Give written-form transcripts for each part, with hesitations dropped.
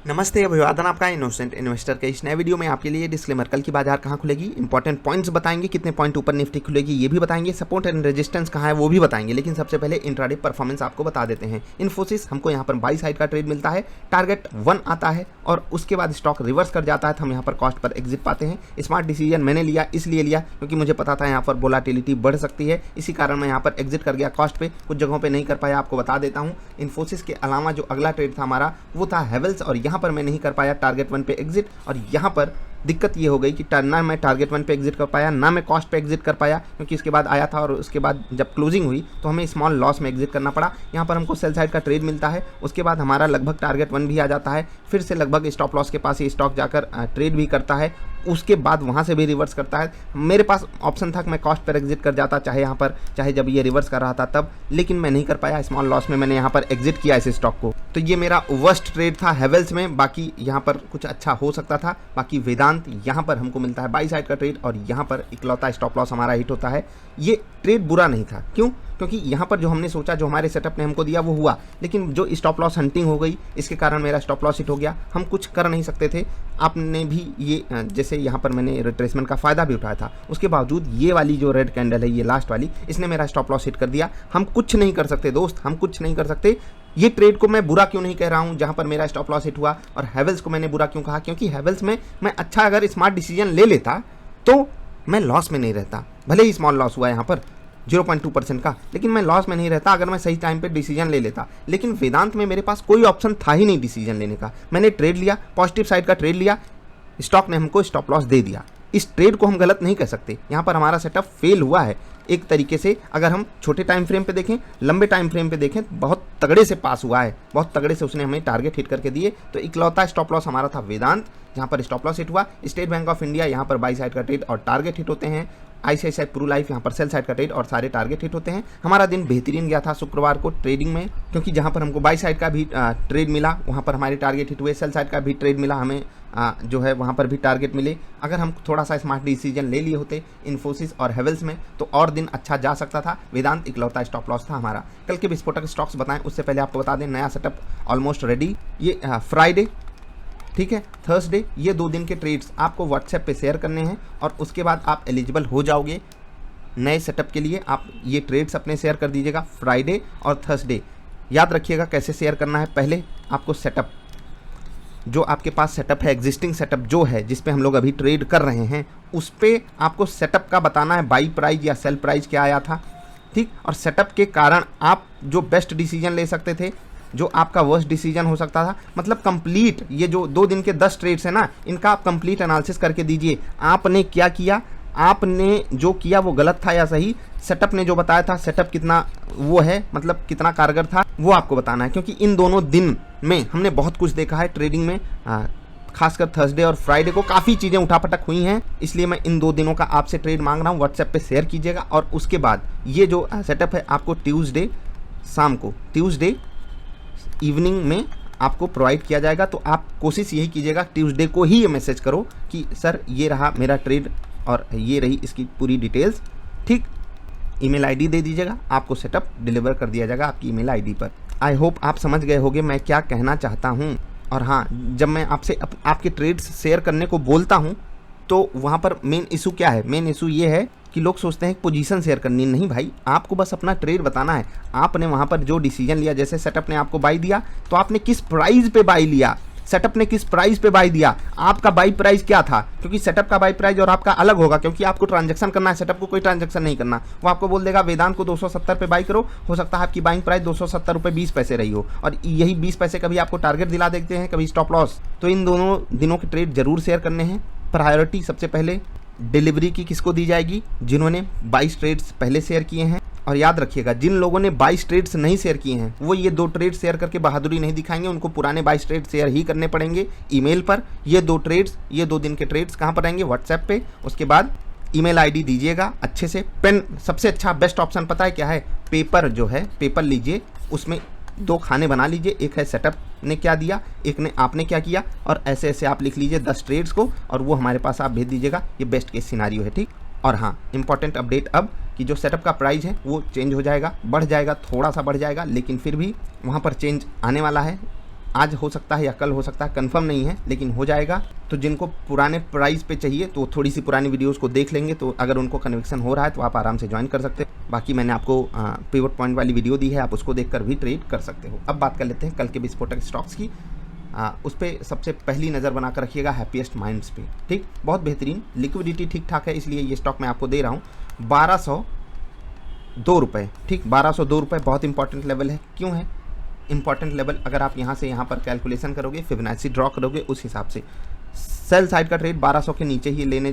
नमस्ते, अभिवादन आपका इनोसेंट इन्वेस्टर के इस नए वीडियो में आपके लिए डिस्क्लेमर। कल की बाजार कहाँ खुलेगी, इंपॉर्टेंट पॉइंट्स बताएंगे, कितने पॉइंट ऊपर निफ्टी खुलेगी ये भी बताएंगे, सपोर्ट एंड रेजिस्टेंस कहाँ है वो भी बताएंगे। लेकिन सबसे पहले इंट्राडे परफॉर्मेंस आपको बता देते हैं। इन्फोसिस हमको यहाँ पर बाई साइड का ट्रेड मिलता है, टारगेट 1 आता है और उसके बाद स्टॉक रिवर्स कर जाता है तो हम यहाँ पर कॉस्ट पर एग्जिट पाते हैं। स्मार्ट डिसीजन मैंने लिया, इसलिए लिया क्योंकि मुझे पता था यहाँ पर वोलाटिलिटी बढ़ सकती है, इसी कारण मैं यहाँ पर एग्जिट कर गया कॉस्ट पे। कुछ जगहों पे नहीं कर पाया, आपको बता देता हूँ। इन्फोसिस के अलावा जो अगला ट्रेड था हमारा वो था हेवल्स, और यहाँ पर मैं नहीं कर पाया टारगेट 1 पे एग्जिट। और यहाँ पर दिक्कत ये हो गई कि ना मैं टारगेट 1 पे एग्जिट कर पाया, ना मैं कॉस्ट पे एग्जिट कर पाया, क्योंकि इसके बाद आया था और उसके बाद जब क्लोजिंग हुई तो हमें स्मॉल लॉस में एग्जिट करना पड़ा। यहाँ पर हमको सेल साइड का ट्रेड मिलता है, उसके बाद हमारा लगभग टारगेट 1 भी आ जाता है, फिर से लगभग स्टॉप लॉस के पास ये स्टॉक जाकर ट्रेड भी करता है, उसके बाद वहाँ से भी रिवर्स करता है। मेरे पास ऑप्शन था कि मैं कॉस्ट पर एग्जिट कर जाता, चाहे यहाँ पर चाहे जब ये रिवर्स कर रहा था तब, लेकिन मैं नहीं कर पाया। स्मॉल लॉस में मैंने यहाँ पर एग्जिट किया इस स्टॉक को। तो ये मेरा वर्स्ट ट्रेड था हेवल्स में। बाकी यहाँ पर कुछ अच्छा हो सकता था। बाकी वेदांत यहाँ पर हमको मिलता है बाई साइड का ट्रेड और यहाँ पर इकलौता स्टॉप लॉस हमारा हिट होता है। ये ट्रेड बुरा नहीं था, क्यों? क्योंकि यहाँ पर जो हमने सोचा, जो हमारे सेटअप ने हमको दिया वो हुआ, लेकिन जो स्टॉप लॉस हंटिंग हो गई इसके कारण मेरा स्टॉप लॉस हिट हो गया। हम कुछ कर नहीं सकते थे। आपने भी ये जैसे यहाँ पर मैंने रिट्रेसमेंट का फ़ायदा भी उठाया था, उसके बावजूद ये वाली जो रेड कैंडल है, ये लास्ट वाली, इसने मेरा स्टॉप लॉस हिट कर दिया। हम कुछ नहीं कर सकते दोस्त, हम कुछ नहीं कर सकते। ये ट्रेड को मैं बुरा क्यों नहीं कह रहा हूँ जहाँ पर मेरा स्टॉप लॉस हिट हुआ, और हेवल्स को मैंने बुरा क्यों कहा? क्योंकि हेवल्स में मैं अच्छा अगर स्मार्ट डिसीजन ले लेता तो मैं लॉस में नहीं रहता। भले ही स्मॉल लॉस हुआ यहाँ पर 0.2% का, लेकिन मैं लॉस में नहीं रहता अगर मैं सही टाइम पे डिसीजन ले लेता। लेकिन वेदांत में मेरे पास कोई ऑप्शन था ही नहीं डिसीजन लेने का। मैंने ट्रेड लिया, पॉजिटिव साइड का ट्रेड लिया, स्टॉक ने हमको स्टॉप लॉस दे दिया। इस ट्रेड को हम गलत नहीं कह सकते। यहाँ पर हमारा सेटअप फेल हुआ है एक तरीके से। अगर हम छोटे टाइम फ्रेम पे देखें, लंबे टाइम फ्रेम पे देखें, बहुत तगड़े से पास हुआ है, बहुत तगड़े से उसने हमें टारगेट हिट करके दिए। तो इकलौता स्टॉप लॉस हमारा था वेदांत, जहाँ पर स्टॉप लॉस हिट हुआ। स्टेट बैंक ऑफ इंडिया यहाँ पर बाई साइड का ट्रेड और टारगेट हिट होते हैं। ICICI प्रू लाइफ यहाँ पर सेल साइड का ट्रेड और सारे टारगेट हिट होते हैं। हमारा दिन बेहतरीन गया था शुक्रवार को ट्रेडिंग में, क्योंकि जहाँ पर हमको बाई साइड का भी ट्रेड मिला वहाँ पर हमारे टारगेट हिट हुए, सेल साइड का भी ट्रेड मिला हमें जो है वहाँ पर भी टारगेट मिले। अगर हम थोड़ा सा स्मार्ट डिसीजन ले लिए होते इन्फोसिस और हेवल्स में तो और दिन अच्छा जा सकता था। वेदांत इकलौता स्टॉप लॉस था हमारा। कल के विस्फोटक स्टॉक्स बताएं उससे पहले आपको बता दें, नया सेटअप ऑलमोस्ट रेडी। ये फ्राइडे, ठीक है, थर्सडे, ये 2 दिन के ट्रेड्स आपको व्हाट्सएप पे शेयर करने हैं और उसके बाद आप एलिजिबल हो जाओगे नए सेटअप के लिए। आप ये ट्रेड्स अपने शेयर कर दीजिएगा फ्राइडे और थर्सडे। याद रखिएगा कैसे शेयर करना है। पहले आपको सेटअप, जो आपके पास सेटअप है, एग्जिस्टिंग सेटअप जो है जिस पे हम लोग अभी ट्रेड कर रहे हैं, उस पर आपको सेटअप का बताना है बाई प्राइस या सेल प्राइस क्या आया था, ठीक। और सेटअप के कारण आप जो बेस्ट डिसीजन ले सकते थे, जो आपका वर्स्ट डिसीजन हो सकता था, मतलब कंप्लीट ये जो 2 दिन के 10 ट्रेड्स है ना, इनका आप कंप्लीट एनालिसिस करके दीजिए। आपने क्या किया, आपने जो किया वो गलत था या सही, सेटअप ने जो बताया था, सेटअप कितना वो है, मतलब कितना कारगर था, वो आपको बताना है। क्योंकि इन दोनों दिन में हमने बहुत कुछ देखा है ट्रेडिंग में, खासकर थर्सडे और फ्राइडे को काफ़ी चीज़ें उठापटक हुई हैं। इसलिए मैं इन 2 दिनों का आपसे ट्रेड मांग रहा हूँ। व्हाट्सएप पे शेयर कीजिएगा और उसके बाद ये जो सेटअप है आपको ट्यूसडे शाम को, ट्यूसडे इवनिंग में आपको प्रोवाइड किया जाएगा। तो आप कोशिश यही कीजिएगा, ट्यूसडे को ही ये मैसेज करो कि सर ये रहा मेरा ट्रेड और ये रही इसकी पूरी डिटेल्स, ठीक। ईमेल आईडी दे दीजिएगा, आपको सेटअप डिलीवर कर दिया जाएगा आपकी ईमेल आईडी पर। आई होप आप समझ गए होंगे मैं क्या कहना चाहता हूँ। और हाँ, जब मैं आपसे आपके ट्रेड्स शेयर करने को बोलता हूँ तो वहाँ पर मेन इशू क्या है? मेन इशू ये है कि लोग सोचते हैं पोजीशन शेयर करनी। नहीं भाई, आपको बस अपना ट्रेड बताना है। आपने वहाँ पर जो डिसीजन लिया, जैसे सेटअप ने आपको बाई दिया तो आपने किस प्राइस पे बाई लिया, सेटअप ने किस प्राइस पे बाई दिया, आपका बाई प्राइस क्या था। क्योंकि सेटअप का बाई प्राइस और आपका अलग होगा, क्योंकि आपको ट्रांजैक्शन करना है, सेटअप को कोई ट्रांजैक्शन नहीं करना। वो आपको बोल देगा वेदांत को 270 पे बाई करो, हो सकता है आपकी बाइंग प्राइस 270 रुपये 20 पैसे रही हो, और यही 20 पैसे कभी आपको टारगेट दिला देते हैं, कभी स्टॉप लॉस। तो इन दोनों दिनों के ट्रेड जरूर शेयर करने हैं। प्रायोरिटी सबसे पहले डिलीवरी की किसको दी जाएगी? जिन्होंने 22 ट्रेड्स पहले शेयर किए हैं। और याद रखिएगा, जिन लोगों ने 22 ट्रेड्स नहीं शेयर किए हैं वो ये 2 ट्रेड शेयर करके बहादुरी नहीं दिखाएंगे, उनको पुराने 22 ट्रेड शेयर ही करने पड़ेंगे ईमेल पर। ये 2 ट्रेड्स, ये 2 दिन के ट्रेड्स कहाँ पर आएंगे? व्हाट्सएप पे। उसके बाद ईमेल आईडी दीजिएगा अच्छे से। पेन सबसे अच्छा बेस्ट ऑप्शन पता है क्या है? पेपर जो है, पेपर लीजिए, उसमें 2 खाने बना लीजिए। एक है सेटअप ने क्या दिया, एक ने आपने क्या किया, और ऐसे ऐसे आप लिख लीजिए 10 ट्रेड्स को और वो हमारे पास आप भेज दीजिएगा। ये बेस्ट केस सिनारियो है, ठीक। और हाँ, इंपॉर्टेंट अपडेट अब कि जो सेटअप का प्राइस है वो चेंज हो जाएगा, बढ़ जाएगा, थोड़ा सा बढ़ जाएगा, लेकिन फिर भी वहाँ पर चेंज आने वाला है। आज हो सकता है या कल हो सकता है, कंफर्म नहीं है, लेकिन हो जाएगा। तो जिनको पुराने प्राइस पे चाहिए तो थोड़ी सी पुरानी वीडियोस को देख लेंगे, तो अगर उनको कन्विक्शन हो रहा है तो आप आराम से ज्वाइन कर सकते हैं। बाकी मैंने आपको पिवट पॉइंट वाली वीडियो दी है, आप उसको देखकर भी ट्रेड कर सकते हो। अब बात कर लेते हैं कल के विस्फोटक स्टॉक्स की। उस पर सबसे पहली नज़र बना कर रखिएगा हैप्पीएस्ट माइंड्स पे। ठीक, बहुत बेहतरीन लिक्विडिटी ठीक ठाक है, इसलिए ये स्टॉक मैं आपको दे रहा हूँ 1202 रुपये। ठीक, 1202 रुपये बहुत इंपॉर्टेंट लेवल है। क्यों है इंपॉर्टेंट लेवल? अगर आप यहाँ से यहाँ पर कैलकुलेशन करोगे, फिबोनाची ड्रॉ करोगे, उस हिसाब से सेल साइड का ट्रेड 1200 के नीचे ही लेने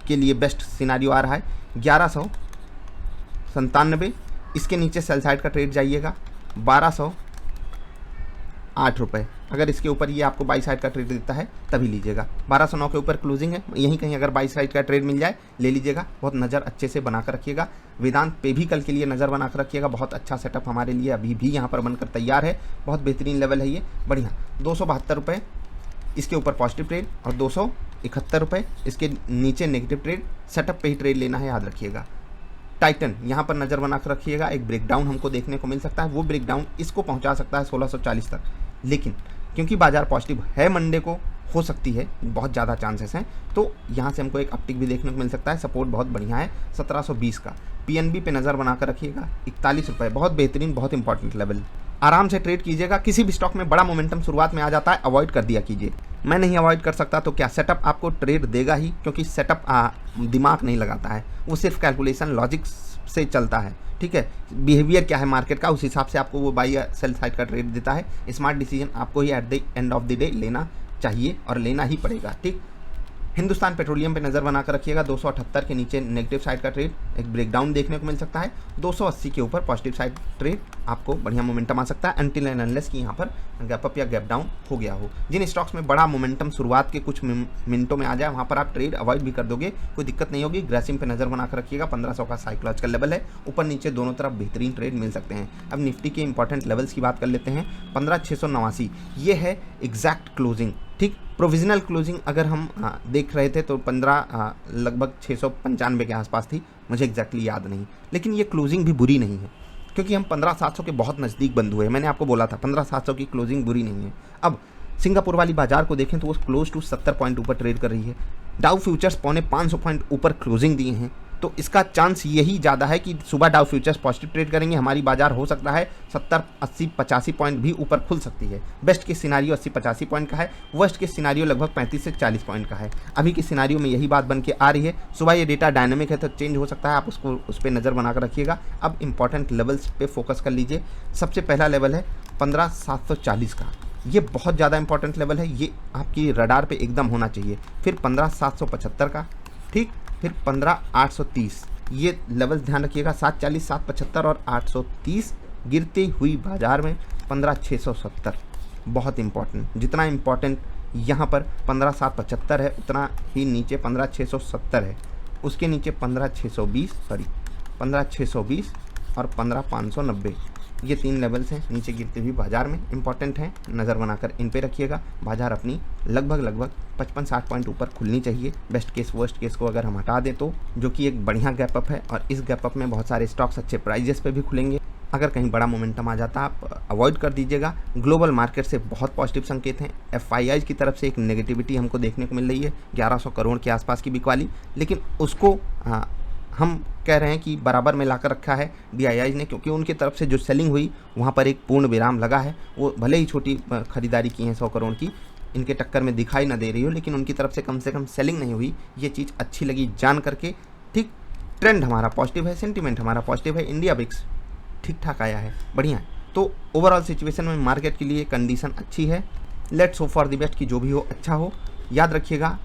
के लिए बेस्ट सिनारियो आ रहा है। 1197, इसके नीचे सेल साइड का ट्रेड जाइएगा 1208 रुपये। अगर इसके ऊपर ये आपको बाई साइड का ट्रेड देता है तभी लीजिएगा। 1209 के ऊपर क्लोजिंग है, यहीं कहीं अगर बाई साइड का ट्रेड मिल जाए ले लीजिएगा। बहुत नज़र अच्छे से बना कर रखिएगा। वेदांत पे भी कल के लिए नज़र बना कर रखिएगा। बहुत अच्छा सेटअप हमारे लिए अभी भी यहाँ पर बनकर तैयार है। बहुत बेहतरीन लेवल है ये, बढ़िया। 272 रुपये इसके ऊपर पॉजिटिव ट्रेड और 271 रुपये इसके नीचे नेगेटिव ट्रेड। सेटअप पे ही ट्रेड लेना है, याद रखिएगा। टाइटन यहाँ पर नज़र बना कर रखिएगा। एक ब्रेकडाउन हमको देखने को मिल सकता है, वो ब्रेकडाउन इसको पहुँचा सकता है 1640 तक, लेकिन क्योंकि बाजार पॉजिटिव है मंडे को, हो सकती है, बहुत ज़्यादा चांसेस हैं, तो यहाँ से हमको एक अपटिक भी देखने को मिल सकता है। सपोर्ट बहुत बढ़िया है 1720 का। पीएनबी पे नज़र बनाकर रखिएगा 41 रुपये, बहुत बेहतरीन, बहुत इंपॉर्टेंट लेवल। आराम से ट्रेड कीजिएगा। किसी भी स्टॉक में बड़ा मोमेंटम शुरुआत में आ जाता है, अवॉइड कर दिया कीजिए। मैं नहीं अवॉइड कर सकता तो क्या, सेटअप आपको ट्रेड देगा ही, क्योंकि सेटअप दिमाग नहीं लगाता है, वो सिर्फ कैलकुलेशन लॉजिक से चलता है। ठीक है, बिहेवियर क्या है मार्केट का, उस हिसाब से आपको वो बाई या सेल साइड का ट्रेड देता है। स्मार्ट डिसीजन आपको ही at the end of the day लेना चाहिए और लेना ही पड़ेगा। ठीक, हिंदुस्तान पेट्रोलियम पे नज़र बनाकर रखिएगा। 278 के नीचे नेगेटिव साइड का ट्रेड, एक ब्रेकडाउन देखने को मिल सकता है। 280 के ऊपर पॉजिटिव साइड ट्रेड, आपको बढ़िया मोमेंटम आ सकता है, अनटिल एंड अनलेस कि यहाँ पर गैप अप या गैप डाउन हो गया हो। जिन स्टॉक्स में बड़ा मोमेंटम शुरुआत के कुछ मिनटों में आ जाए, वहाँ पर आप ट्रेड अवॉइड भी कर दोगे, कोई दिक्कत नहीं होगी। ग्रेसिम पे नज़र बनाकर रखिएगा। 1500 का साइकोलॉजिकल लेवल है, ऊपर नीचे दोनों तरफ बेहतरीन ट्रेड मिल सकते हैं। अब निफ्टी के इंपॉर्टेंट लेवल्स की बात कर लेते हैं। 15689, ये है एग्जैक्ट क्लोजिंग। ठीक, प्रोविजनल क्लोजिंग अगर हम देख रहे थे तो 15 लगभग 695 के आसपास थी, मुझे एग्जैक्टली याद नहीं, लेकिन ये क्लोजिंग भी बुरी नहीं है, क्योंकि हम 15700 के बहुत नज़दीक बंद हुए। मैंने आपको बोला था 15700 की क्लोजिंग बुरी नहीं है। अब सिंगापुर वाली बाजार को देखें तो वो क्लोज टू 70 पॉइंट ऊपर ट्रेड कर रही है। डाउ फ्यूचर्स 500 पॉइंट ऊपर क्लोजिंग दिए हैं, तो इसका चांस यही ज़्यादा है कि सुबह डाउ फ्यूचर्स पॉजिटिव ट्रेड करेंगे, हमारी बाजार हो सकता है 70, 80, 85 पॉइंट भी ऊपर खुल सकती है। बेस्ट के सिनारियो 80-85 पॉइंट का है, वर्स्ट के सिनारियो लगभग 35 से 40 पॉइंट का है। अभी के सिनारियो में यही बात बन के आ रही है। सुबह ये डेटा डायनेमिक है तो चेंज हो सकता है, आप उसको उस पर नज़र बनाकर रखिएगा। अब इंपॉर्टेंट लेवल्स पे फोकस कर लीजिए। सबसे पहला लेवल है 15740 का, ये बहुत ज़्यादा इंपॉर्टेंट लेवल है, ये आपकी रडार पे एकदम होना चाहिए। फिर 15775 का, ठीक, फिर 15830, ये लेवल ध्यान रखिएगा। 740, 775 और 830। गिरती हुई बाजार में 15670, बहुत इंपॉर्टेंट। जितना इंपॉर्टेंट यहाँ पर 15775 है, उतना ही नीचे 15670 है। उसके नीचे 15620 और 15590, ये 3 लेवल्स हैं नीचे गिरती हुई बाजार में, इंपॉर्टेंट हैं, नज़र बनाकर इन पे रखिएगा। बाजार अपनी लगभग 55-60 पॉइंट ऊपर खुलनी चाहिए। बेस्ट केस वर्स्ट केस को अगर हम हटा दें तो, जो कि एक बढ़िया गैप अप है, और इस गैप अप में बहुत सारे स्टॉक्स अच्छे प्राइजेस पे भी खुलेंगे। अगर कहीं बड़ा मोमेंटम आ जाता आप अवॉइड कर दीजिएगा। ग्लोबल मार्केट से बहुत पॉजिटिव संकेत हैं। FIIs की तरफ से एक नेगेटिविटी हमको देखने को मिल रही है 1100 करोड़ के आसपास की बिकवाली, लेकिन उसको हम कह रहे हैं कि बराबर में लाकर रखा है DIIs ने, क्योंकि उनकी तरफ से जो सेलिंग हुई वहाँ पर एक पूर्ण विराम लगा है। वो भले ही छोटी खरीदारी की है 100 करोड़ की, इनके टक्कर में दिखाई ना दे रही हो, लेकिन उनकी तरफ से कम सेलिंग नहीं हुई, ये चीज़ अच्छी लगी जान करके। ठीक, ट्रेंड हमारा पॉजिटिव है, सेंटिमेंट हमारा पॉजिटिव है, इंडिया बिक्स ठीक ठाक आया है, बढ़िया है। तो ओवरऑल सिचुएशन में मार्केट के लिए कंडीशन अच्छी है। Let's hope for the best कि जो भी हो अच्छा हो। याद रखिएगा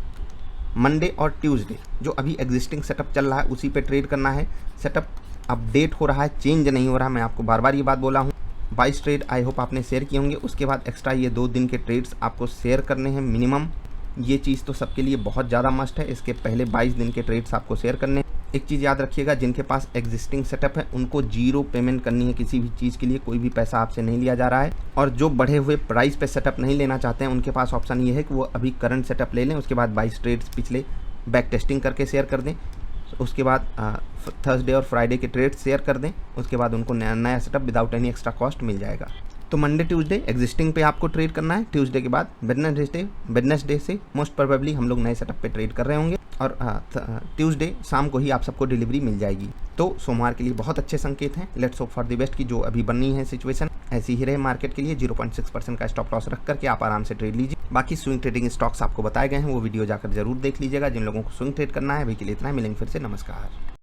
मंडे और ट्यूसडे जो अभी एग्जिस्टिंग सेटअप चल रहा है उसी पे ट्रेड करना है। सेटअप अपडेट हो रहा है, चेंज नहीं हो रहा। मैं आपको बार बार ये बात बोला हूँ। 22 ट्रेड आई होप आपने शेयर किए होंगे। उसके बाद एक्स्ट्रा ये 2 दिन के ट्रेड्स आपको शेयर करने हैं मिनिमम। ये चीज़ तो सबके लिए बहुत ज़्यादा मस्ट है। इसके पहले 22 दिन के ट्रेड्स आपको शेयर करने हैं। एक चीज़ याद रखिएगा, जिनके पास एग्जिस्टिंग सेटअप है उनको 0 पेमेंट करनी है किसी भी चीज़ के लिए, कोई भी पैसा आपसे नहीं लिया जा रहा है। और जो बढ़े हुए प्राइस पे सेटअप नहीं लेना चाहते हैं उनके पास ऑप्शन ये है कि वो अभी करंट सेटअप ले लें, उसके बाद 22 ट्रेड्स पिछले बैक टेस्टिंग करके शेयर कर दें, उसके बाद थर्सडे और फ्राइडे के ट्रेड्स शेयर कर दें, उसके बाद उनको नया setup without any extra cost मिल जाएगा। तो मंडे ट्यूसडे एग्जिस्टिंग पे आपको ट्रेड करना है। ट्यूसडे के बाद वेडनेसडे से मोस्ट प्रोबेबली हम लोग नए सेटअप पे ट्रेड कर रहे होंगे और ट्यूसडे शाम को ही आप सबको डिलीवरी मिल जाएगी। तो सोमवार के लिए बहुत अच्छे संकेत हैं। Let's hope for the best की जो अभी बनी है सिचुएशन ऐसी ही रहे मार्केट के लिए। 0.6% का स्टॉप लॉस रख करके आप आराम से ट्रेड लीजिए। बाकी स्विंग ट्रेडिंग स्टॉक्स आपको बताए गए हैं, वो वीडियो जाकर जरूर देख लीजिएगा जिन लोगों को स्विंग ट्रेड करना है। अभी के लिए इतना है, मिलेंगे फिर से, नमस्कार।